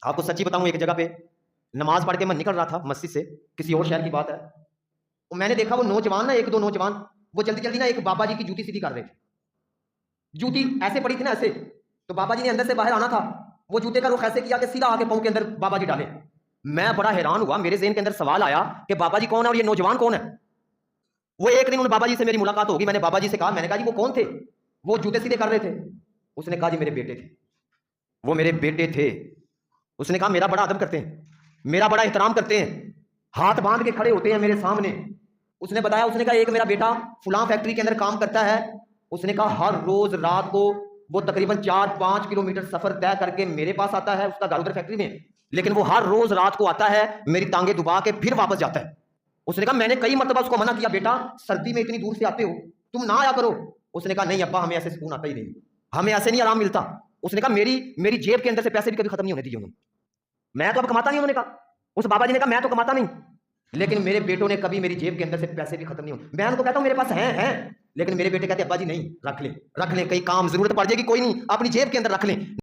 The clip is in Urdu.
آپ کو سچی بتاؤں، ایک جگہ پہ نماز پڑھ کے میں نکل رہا تھا مسجد سے، کسی اور شہر کی بات ہے، تو میں نے دیکھا وہ نوجوان نا، ایک دو نوجوان، وہ جلدی جلدی نا ایک بابا جی کی جوتی سیدھی کر رہے تھے. جوتی ایسے پڑی تھی نا ایسے، تو بابا جی نے اندر سے باہر آنا تھا، وہ جوتے کا رخ ایسے کیا کہ سیدھا آ کے پاؤں کے اندر بابا جی ڈالے. میں بڑا حیران ہوا، میرے ذہن کے اندر سوال آیا کہ بابا جی کون ہے اور یہ نوجوان کون ہے. وہ ایک دن ان بابا جی سے میری ملاقات ہوگی، میں نے بابا جی سے کہا، میں نے کہا جی وہ کون تھے؟ وہ جوتے سیدھے کر رہے تھے. اس نے کہا جی میرے بیٹے تھے، وہ میرے بیٹے تھے. اس نے کہا میرا بڑا ادب کرتے ہیں، میرا بڑا احترام کرتے ہیں، ہاتھ باندھ کے کھڑے ہوتے ہیں میرے سامنے. اس نے بتایا، اس نے کہا ایک میرا بیٹا فلاں فیکٹری کے اندر کام کرتا ہے. اس نے کہا ہر روز رات کو وہ تقریباً 4-5 کلومیٹر سفر طے کر کے میرے پاس آتا ہے، اس کا گھر ادھر فیکٹری میں، لیکن وہ ہر روز رات کو آتا ہے، میری ٹانگیں دبا کے پھر واپس جاتا ہے. اس نے کہا میں نے کئی مرتبہ اس کو منع کیا، بیٹا سردی میں اتنی دور سے آتے ہو، تم نہ آیا کرو. اس نے کہا نہیں ابا، ہمیں ایسے سکون آتا ہی نہیں، ہمیں ایسے نہیں آرام ملتا. اس نے کہا میری جیب کے اندر سے پیسے بھی کبھی ختم نہیں ہونے دیے انہوں نے، میں تو اب کماتا نہیں. انہوں نے کہا، اس بابا جی نے کہا میں تو کماتا نہیں، لیکن میرے بیٹوں نے کبھی میری جیب کے اندر سے پیسے بھی ختم نہیں ہونے. میں ان کو کہتا ہوں میرے پاس ہیں، لیکن میرے بیٹے کہتے ہیں ابا جی نہیں، رکھ لیں، کئی کام ضرورت پڑ جائے گی، کوئی نہیں، اپنی جیب کے اندر رکھ لیں.